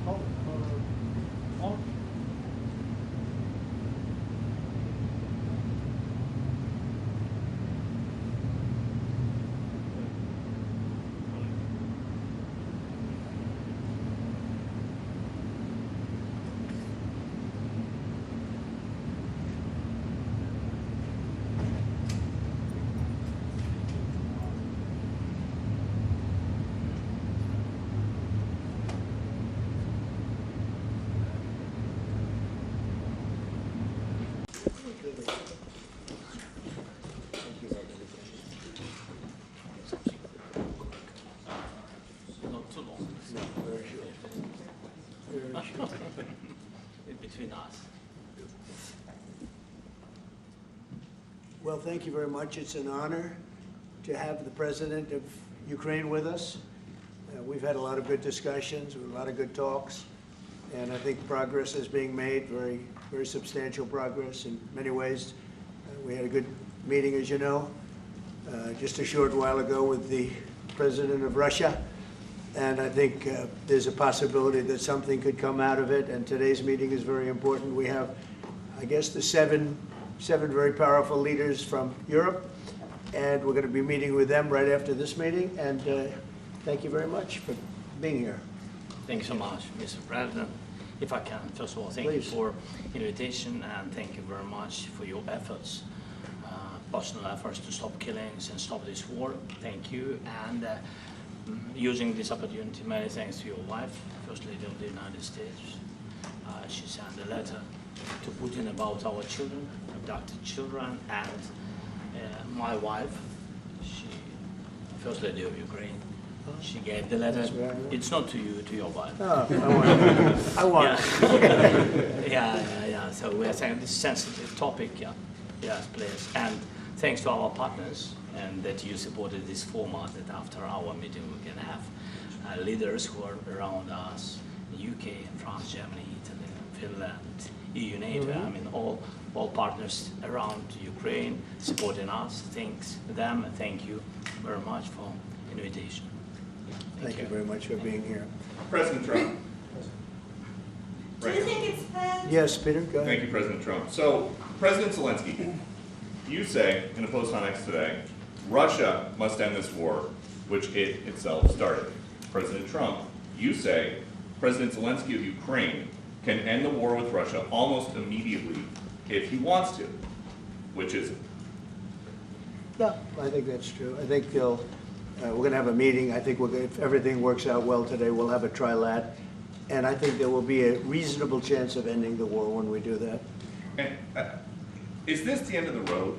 on. Not too long. No, very short. Very short. Between us. Well, thank you very much. It's an honor to have the President of Ukraine with us. We've had a lot of good discussions, a lot of good talks, and I think progress is being made, very, very substantial progress in many ways. We had a good meeting, as you know, just a short while ago with the President of Russia, and I think there's a possibility that something could come out of it, and today's meeting is very important. We have, I guess, the seven very powerful leaders from Europe, and we're going to be meeting with them right after this meeting, and thank you very much for being here. Thank you so much, Mr. President. If I can, first of all, thank you for invitation, and thank you very much for your efforts, personal efforts to stop killings and stop this war. Thank you, and using this opportunity, many thanks to your wife, First Lady of the United States. She sent a letter to Putin about our children, abducted children, and my wife, First Lady of Ukraine. She gave the letter. It's not to you, to your wife. Oh, I want it. Yeah. So we are saying this sensitive topic, yes, please. And thanks to our partners, and that you supported this format, that after our meeting we can have leaders who are around us, UK, France, Germany, Italy, Finland, EU, NATO, I mean all partners around Ukraine supporting us. Thanks to them, and thank you very much for invitation. Thank you very much for being here. President Trump. Do you think it's fair? Yes, Peter, go ahead. Thank you, President Trump. So, President Zelenskyy, you say in a post on X today, Russia must end this war, which it itself started. President Trump, you say President Zelenskyy of Ukraine can end the war with Russia almost immediately if he wants to. Which is it? No, I think that's true. I think we're going to have a meeting. I think if everything works out well today, we'll have a trilat. And I think there will be a reasonable chance of ending the war when we do that. And is this the end of the road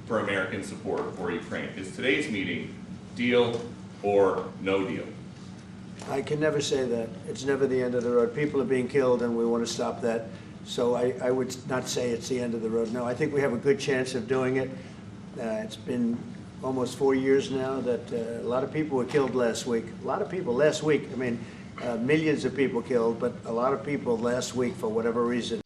for American support for Ukraine? Is today's meeting deal or no deal? I can never say that. It's never the end of the road. People are being killed, and we want to stop that. So I would not say it's the end of the road. No, I think we have a good chance of doing it. It's been almost 4 years now that a lot of people were killed last week. A lot of people last week. I mean, millions of people killed, but a lot of people last week for whatever reason.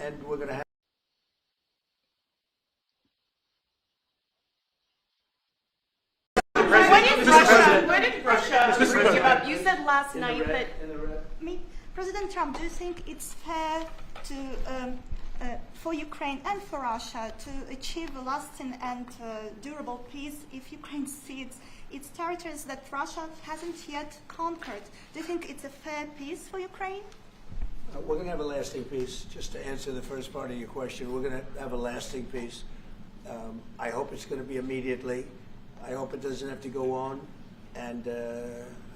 and we're going to have. Where did Russia give up? You said last night that. President Trump, do you think it's fair to for Ukraine and for Russia to achieve a lasting and durable peace if Ukraine cedes its territories that Russia hasn't yet conquered? Do you think it's a fair peace for Ukraine? We're going to have a lasting peace. Just to answer the first part of your question, we're going to have a lasting peace. I hope it's going to be immediately. I hope it doesn't have to go on. And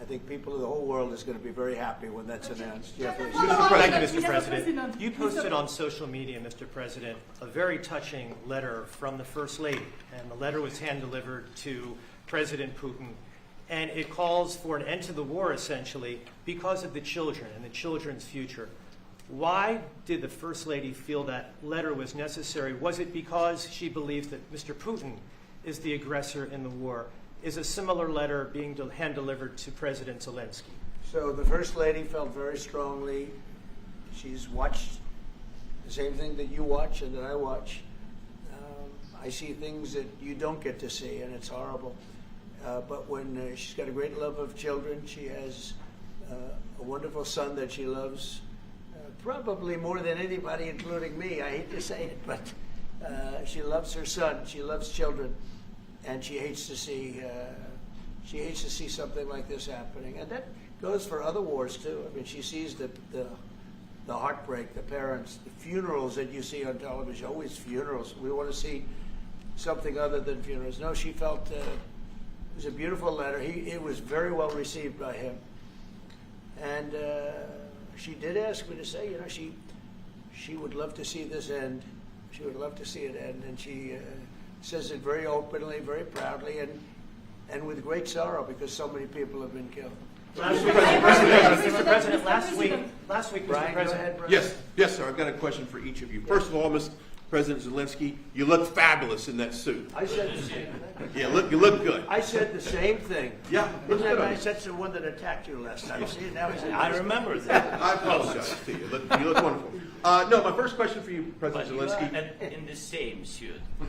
I think people of the whole world is going to be very happy when that's announced. Yeah, please. Thank you, Mr. President. You posted on social media, Mr. President, a very touching letter from the First Lady, and the letter was hand-delivered to President Putin, and it calls for an end to the war, essentially, because of the children and the children's future. Why did the First Lady feel that letter was necessary? Was it because she believes that Mr. Putin is the aggressor in the war? Is a similar letter being hand-delivered to President Zelenskyy? So the First Lady felt very strongly. She's watched the same thing that you watch and that I watch. I see things that you don't get to see, and it's horrible. But when she's got a great love of children, she has a wonderful son that she loves, probably more than anybody, including me. I hate to say it, but she loves her son. She loves children. And she hates to see something like this happening, and that goes for other wars too. I mean, she sees the heartbreak, the parents, the funerals that you see on television. Always funerals. We want to see something other than funerals. No, she felt it was a beautiful letter. It was very well received by him, and she did ask me to say, she would love to see this end. She would love to see it end, and she. Says it very openly, very proudly, and with great sorrow because so many people have been killed. Mr. President, last week, Mr. Brian, President. go ahead, Yes, sir. I've got a question for each of you. First of all, Mr. President Zelenskyy, you look fabulous in that suit. I said the same thing. Yeah, you look good. I said the same thing. Yeah, Isn't that good. nice? That's the one that attacked you last time. See, now he's I remember that. I apologize to you. You look wonderful. No, my first question for you, But President you are Zelenskyy. in the same suit. You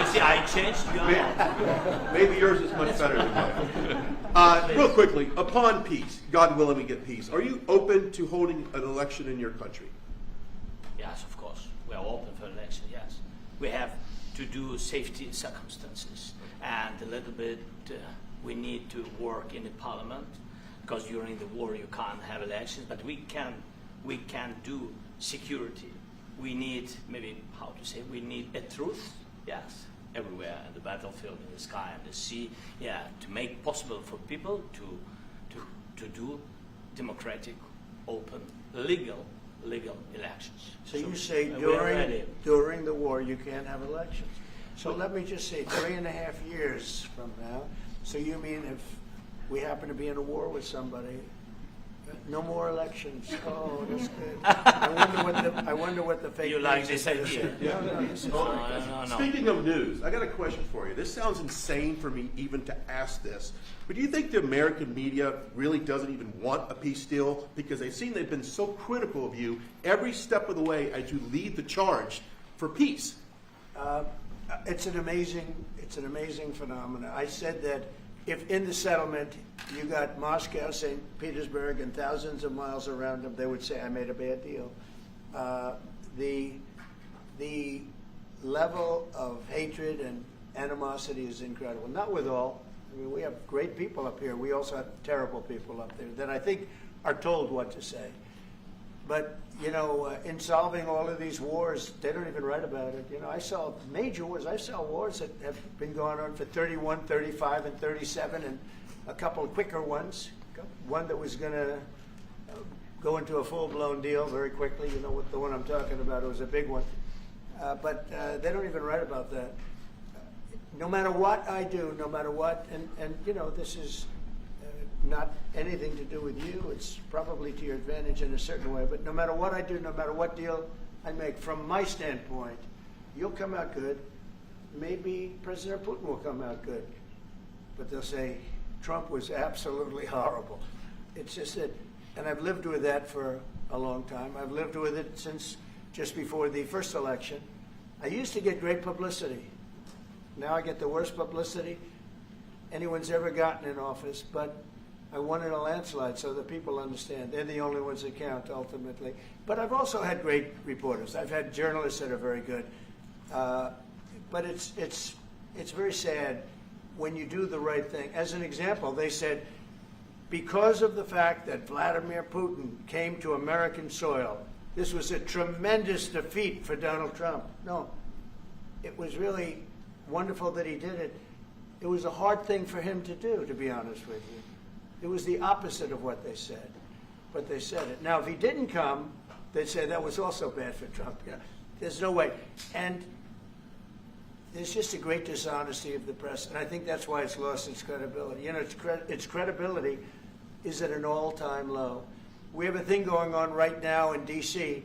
see, I changed your Maybe yours is much better than mine. Real quickly, upon peace, God willing we get peace, are you open to holding an election in your country? Yes, of course. We are open for election, yes. We have to do safety circumstances, and a little bit we need to work in the parliament, because during the war you can't have elections, but we can do security. We need, we need a truth, yes, everywhere, in the battlefield, in the sky, and the sea, yeah, to make possible for people to do democratic, open, legal elections. So you say we're ready. during the war you can't have elections. So let me just say 3.5 years from now. So you mean if we happen to be in a war with somebody, no more elections? Oh, that's good. I wonder what the fake You like news this is gonna idea? say. No, this is No. Speaking of news, I got a question for you. This sounds insane for me even to ask this, but do you think the American media really doesn't even want a peace deal because they've been so critical of you every step of the way as you lead the charge for peace? It's an amazing phenomenon. I said that if in the settlement you got Moscow, St. Petersburg, and thousands of miles around them, they would say, I made a bad deal. The level of hatred and animosity is incredible. Not with all. I mean, we have great people up here. We also have terrible people up there that I think are told what to say. But, in solving all of these wars, they don't even write about it. I saw major wars. I saw wars that have been going on for 31, 35, and 37, and a couple of quicker ones. One that was going to go into a full-blown deal very quickly. You know what the one I'm talking about. It was a big one. But they don't even write about that. No matter what I do, no matter what, and this is not anything to do with you. It's probably to your advantage in a certain way. But no matter what I do, no matter what deal I make, from my standpoint, you'll come out good. Maybe President Putin will come out good. But they'll say, Trump was absolutely horrible. It's just that, and I've lived with that for a long time. I've lived with it since just before the first election. I used to get great publicity. Now I get the worst publicity anyone's ever gotten in office, but I won in a landslide, so the people understand. They're the only ones that count, ultimately. But I've also had great reporters. I've had journalists that are very good. But it's very sad when you do the right thing. As an example, they said, because of the fact that Vladimir Putin came to American soil, this was a tremendous defeat for Donald Trump. No, it was really wonderful that he did it. It was a hard thing for him to do, to be honest with you. It was the opposite of what they said, but they said it. Now, if he didn't come, they'd say that was also bad for Trump. You know, there's no way. And there's just a great dishonesty of the press, and I think that's why it's lost its credibility. You know, its credibility is at an all-time low. We have a thing going on right now in D.C.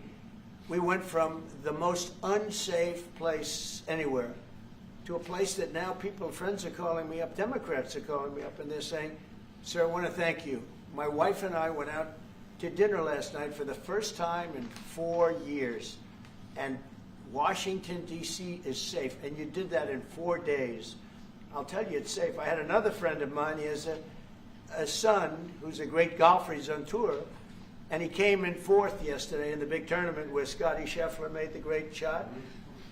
We went from the most unsafe place anywhere to a place that now friends are calling me up, Democrats are calling me up, and they're saying, sir, I want to thank you. My wife and I went out to dinner last night for the first time in 4 years, and Washington, D.C. is safe, and you did that in 4 days. I'll tell you, it's safe. I had another friend of mine. He has a son who's a great golfer. He's on tour, and he came in fourth yesterday in the big tournament where Scotty Scheffler made the great shot,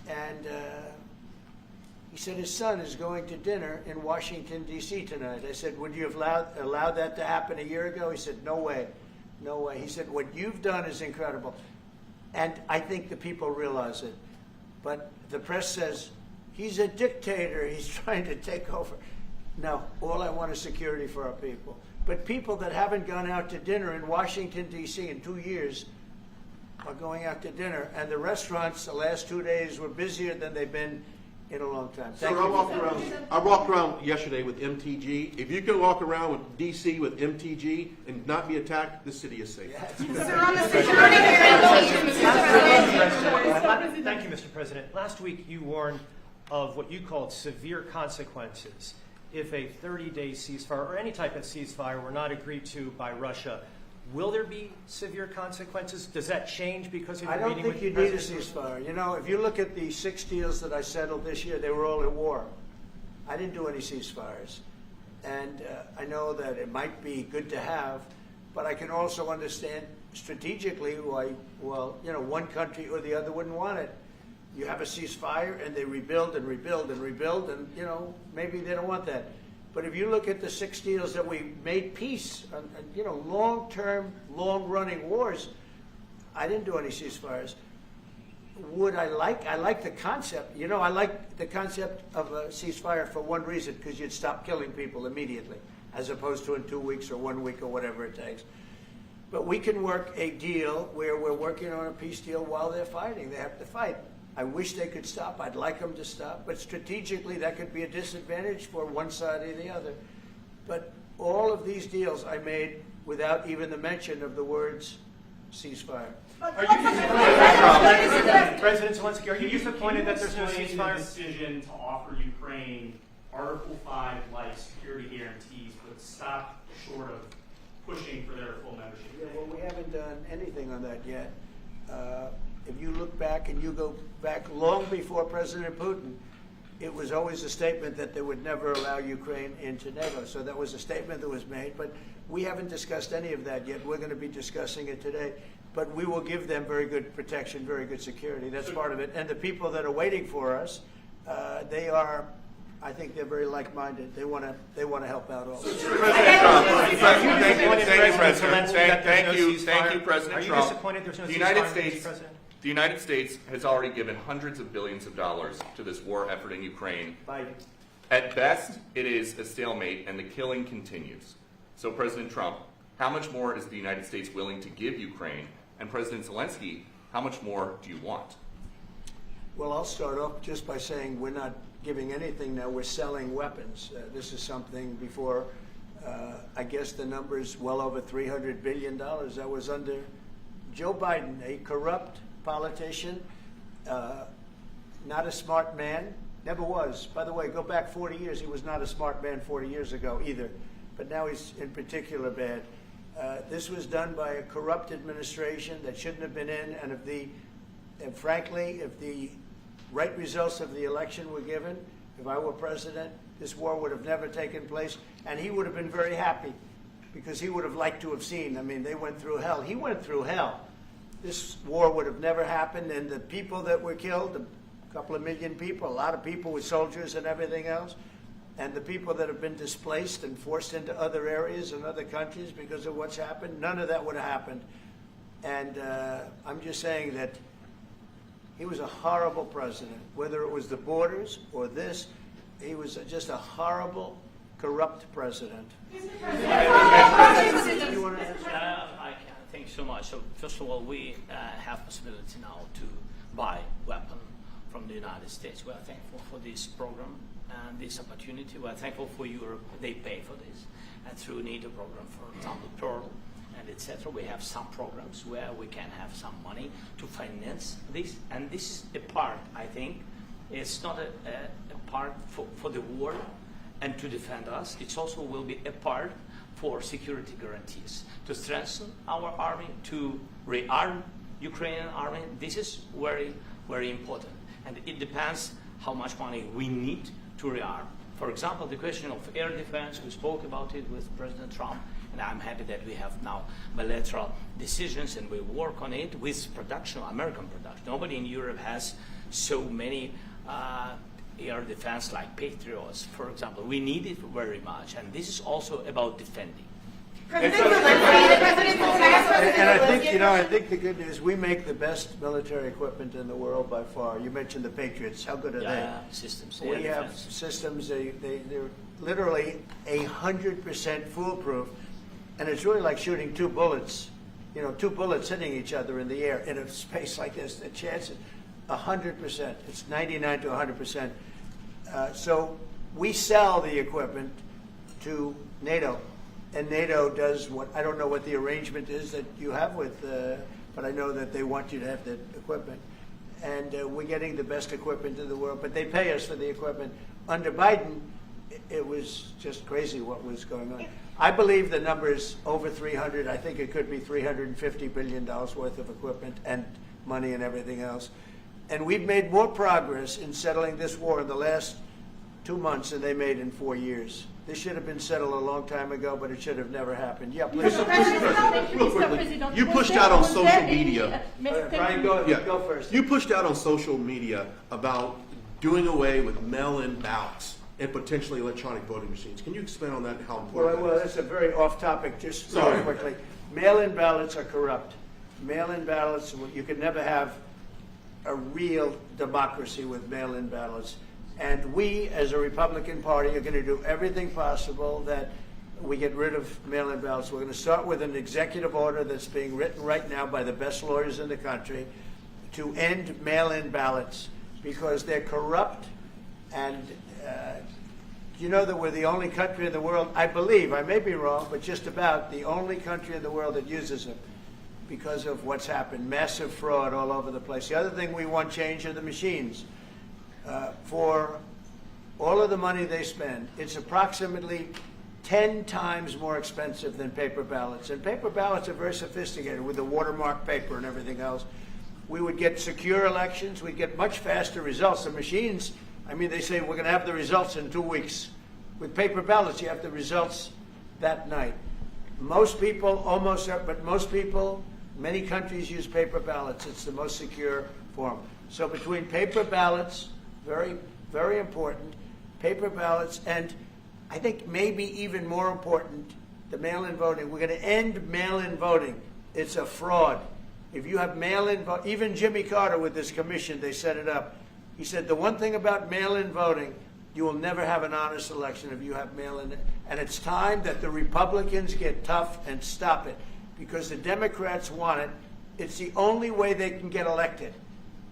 and he said his son is going to dinner in Washington, D.C. tonight. I said, would you have allowed that to happen a year ago? He said, no way, no way. He said, what you've done is incredible. And I think the people realize it. But the press says, he's a dictator, he's trying to take over. No, all I want is security for our people. But people that haven't gone out to dinner in Washington, D.C. in 2 years are going out to dinner. And the restaurants the last 2 days were busier than they've been in a long time. Sir, I walked around yesterday with MTG. If you can walk around with D.C. with MTG and not be attacked, this city is safe. Sir, on the security Thank you, Mr. President. Last week you warned of what you called severe consequences if a 30-day ceasefire or any type of ceasefire were not agreed to by Russia. Will there be severe consequences? Does that change because of your meeting with the President? I don't think you need a ceasefire. You know, if you look at the 6 deals that I settled this year, they were all at war. I didn't do any ceasefires. And I know that it might be good to have, but I can also understand strategically why, well, you know, one country or the other wouldn't want it. You have a ceasefire and they rebuild and rebuild and rebuild, and, you know, maybe they don't want that. But if you look at the 6 deals that we made peace, you know, long-term, long-running wars, I didn't do any ceasefires. I like the concept. You know, I like the concept of a ceasefire for one reason, because you'd stop killing people immediately, as opposed to in 2 weeks or 1 week or whatever it takes. But we can work a deal where we're working on a peace deal while they're fighting. They have to fight. I wish they could stop. I'd like them to stop. But strategically, that could be a disadvantage for one side or the other. But all of these deals I made without even the mention of the words ceasefire. President Zelenskyy, are you disappointed that there's no ceasefire? The decision to offer Ukraine Article 5-like security guarantees would stop short of pushing for their full membership. Yeah, well, we haven't done anything on that yet. If you look back and you go back long before President Putin, it was always a statement that they would never allow Ukraine into NATO. So that was a statement that was made, but we haven't discussed any of that yet. We're going to be discussing it today. But we will give them very good protection, very good security. That's part of it. And the people that are waiting for us, they are, I think they're very like-minded. They want to help out also. President Trump, thank you, President Trump. Are you disappointed there's no ceasefire, Mr. President? The United States has already given hundreds of billions of dollars to this war effort in Ukraine. Biden. At best, it is a stalemate, and the killing continues. So, President Trump, how much more is the United States willing to give Ukraine? And President Zelenskyy, how much more do you want? Well, I'll start off just by saying we're not giving anything now. We're selling weapons. This is something before, I guess the number is well over $300 billion. That was under Joe Biden, a corrupt politician, not a smart man, never was. By the way, go back 40 years, he was not a smart man 40 years ago either, but now he's in particular bad. This was done by a corrupt administration that shouldn't have been in, and frankly, if the right results of the election were given, if I were president, this war would have never taken place, and he would have been very happy because he would have liked to have seen. I mean, they went through hell. He went through hell. This war would have never happened, and the people that were killed, a couple of million people, a lot of people with soldiers and everything else, and the people that have been displaced and forced into other areas and other countries because of what's happened, none of that would have happened. And I'm just saying that he was a horrible president, whether it was the borders or this. He was just a horrible, corrupt president. I can. Thank you so much. So first of all, we have possibility now to buy weapon from the United States. We are thankful for this program and this opportunity. We are thankful for Europe. They pay for this. And through NATO program, for example, Pearl and etc., we have some programs where we can have some money to finance this. And this is a part, I think, it's not a part for the war and to defend us. It also will be a part for security guarantees, to strengthen our army, to rearm Ukrainian army. This is very, very important. And it depends how much money we need to rearm. For example, the question of air defense, we spoke about it with President Trump, and I'm happy that we have now bilateral decisions and we work on it with production, American production. Nobody in Europe has so many air defense like Patriots, for example. We need it very much, and this is also about defending. And I think the good news, we make the best military equipment in the world by far. You mentioned the Patriots. How good are they? Systems. We have systems. They're literally 100% foolproof, and it's really like shooting two bullets. You know, two bullets hitting each other in the air in a space like this. The chance is 100%. It's 99 to 100%. So we sell the equipment to NATO. And NATO does what, I don't know what the arrangement is that you have with, but I know that they want you to have the equipment. And we're getting the best equipment in the world, but they pay us for the equipment. Under Biden, it was just crazy what was going on. I believe the number is over 300. I think it could be $350 billion worth of equipment and money and everything else. And we've made more progress in settling this war in the last 2 months than they made in 4 years. This should have been settled a long time ago, but it should have never happened. Yeah, please. Real quickly, you pushed out on social media. Brian, go first. You pushed out on social media about doing away with mail-in ballots and potentially electronic voting machines. Can you expand on that and how important Well, that is? that's a very off-topic, just really quickly. Mail-in ballots are corrupt. Mail-in ballots, you can never have a real democracy with mail-in ballots. And we, as a Republican Party, are going to do everything possible that we get rid of mail-in ballots. We're going to start with an executive order that's being written right now by the best lawyers in the country to end mail-in ballots because they're corrupt. And you know that we're the only country in the world, I believe, I may be wrong, but just about the only country in the world that uses them because of what's happened. Massive fraud all over the place. The other thing we want change are the machines. For all of the money they spend, it's approximately 10 times more expensive than paper ballots. And paper ballots are very sophisticated with the watermark paper and everything else. We would get secure elections. We'd get much faster results. The machines, I mean, they say we're going to have the results in 2 weeks. With paper ballots, you have the results that night. Most people, but most people, many countries use paper ballots. It's the most secure form. So between paper ballots, very, very important, paper ballots, and I think maybe even more important, the mail-in voting. We're going to end mail-in voting. It's a fraud. If you have mail-in vote, even Jimmy Carter with this commission, they set it up. He said the one thing about mail-in voting, you will never have an honest election if you have mail-in. And it's time that the Republicans get tough and stop it because the Democrats want it. It's the only way they can get elected.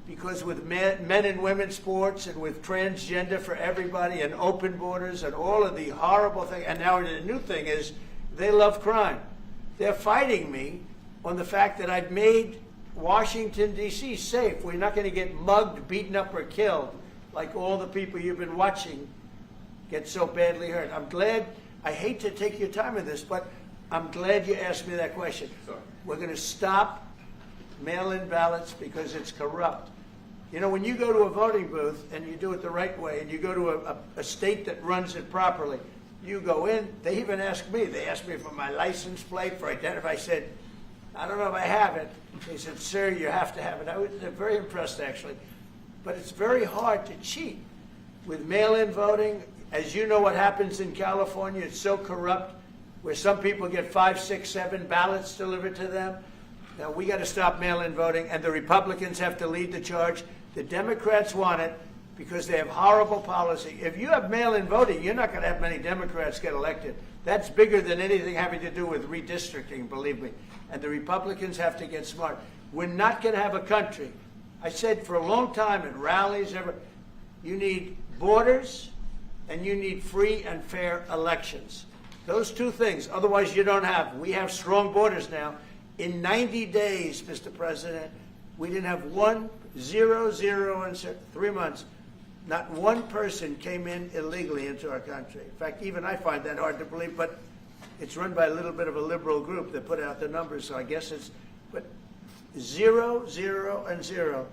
Because with men and women's sports and with transgender for everybody and open borders and all of the horrible things, and now the new thing is they love crime. They're fighting me on the fact that I've made Washington, D.C. safe. We're not going to get mugged, beaten up, or killed like all the people you've been watching get so badly hurt. I'm glad, I hate to take your time with this, but I'm glad you asked me that question. Sorry. We're going to stop mail-in ballots because it's corrupt. You know, when you go to a voting booth and you do it the right way, and you go to a state that runs it properly, you go in, they even ask me. They asked me for my license plate, for identity. I said, I don't know if I have it. They said, sir, you have to have it. They're very impressed, actually. But it's very hard to cheat with mail-in voting. As you know what happens in California, it's so corrupt, where some people get 5, 6, 7 ballots delivered to them. Now, we got to stop mail-in voting, and the Republicans have to lead the charge. The Democrats want it because they have horrible policy. If you have mail-in voting, you're not going to have many Democrats get elected. That's bigger than anything having to do with redistricting, believe me. And the Republicans have to get smart. We're not going to have a country. I said for a long time at rallies, you need borders and you need free and fair elections. Those two things. Otherwise, you don't have. We have strong borders now. In 90 days, Mr. President, we didn't have 0 in 3 months. Not one person came in illegally into our country. In fact, even I find that hard to believe, but it's run by a little bit of a liberal group that put out the numbers, so I guess it's, but 0, 0, and 0.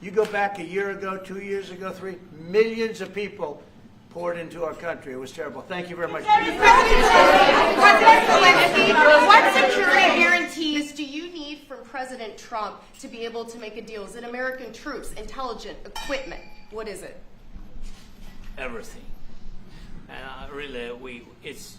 You go back a year ago, 2 years ago, 3, millions of people poured into our country. It was terrible. Thank you very much. President Zelenskyy, what security guarantees do you need from President Trump to be able to make a deal? Is it American troops, intelligence, equipment? What is it? Everything. And really, it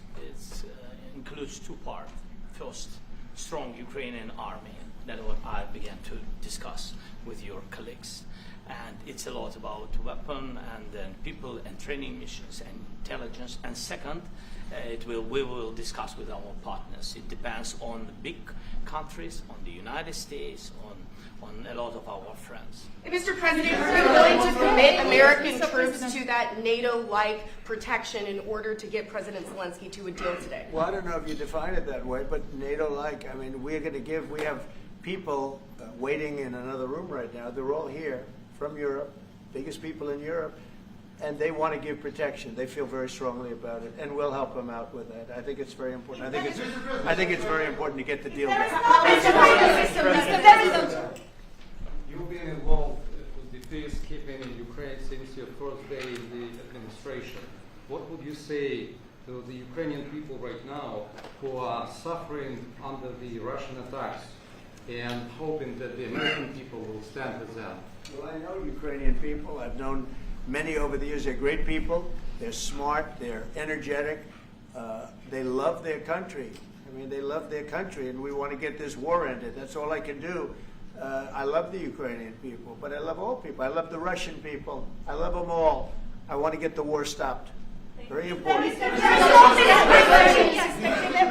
includes 2 parts. First, strong Ukrainian army. That's what I began to discuss with your colleagues. And it's a lot about weapon and then people and training missions and intelligence. And second, we will discuss with our partners. It depends on the big countries, on the United States, on a lot of our friends. Mr. President, are you willing to commit American troops to that NATO-like protection in order to get President Zelenskyy to a deal today? Well, I don't know if you define it that way, but NATO-like, I mean, we have people waiting in another room right now. They're all here from Europe, biggest people in Europe, and they want to give protection. They feel very strongly about it, and we'll help them out with that. I think it's very important. I think it's very important to get the deal done. You've been involved with the peacekeeping in Ukraine since your first day in the administration. What would you say to the Ukrainian people right now who are suffering under the Russian attacks and hoping that the American people will stand with them? Well, I know Ukrainian people. I've known many over the years. They're great people. They're smart. They're energetic. They love their country. I mean, they love their country, and we want to get this war ended. That's all I can do. I love the Ukrainian people, but I love all people. I love the Russian people. I love them all. I want to get the war stopped. Very important.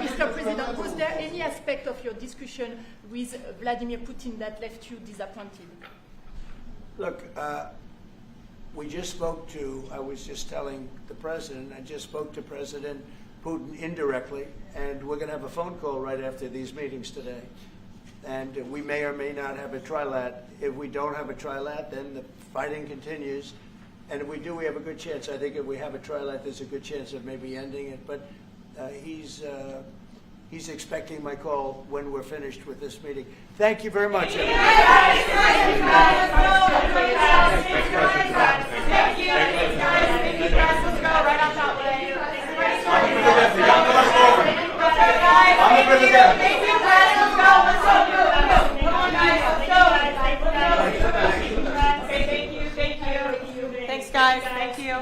Mr. President, was there any aspect of your discussion with Vladimir Putin that left you disappointed? Look, we just spoke to, I was just telling the President, I just spoke to President Putin indirectly, and we're going to have a phone call right after these meetings today. And we may or may not have a trilat. If we don't have a trilat, then the fighting continues. And if we do, we have a good chance. I think if we have a trilat, there's a good chance of maybe ending it. But he's expecting my call when we're finished with this meeting. Thank you very much. Thank you. Thanks, guys. Thank you.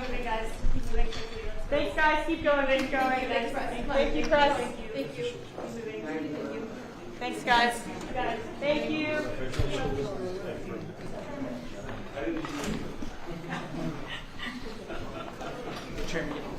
Thanks, guys. Keep going. Keep going. Thank you, Chris. Thank you. Thanks, guys. Thank you. Chairman.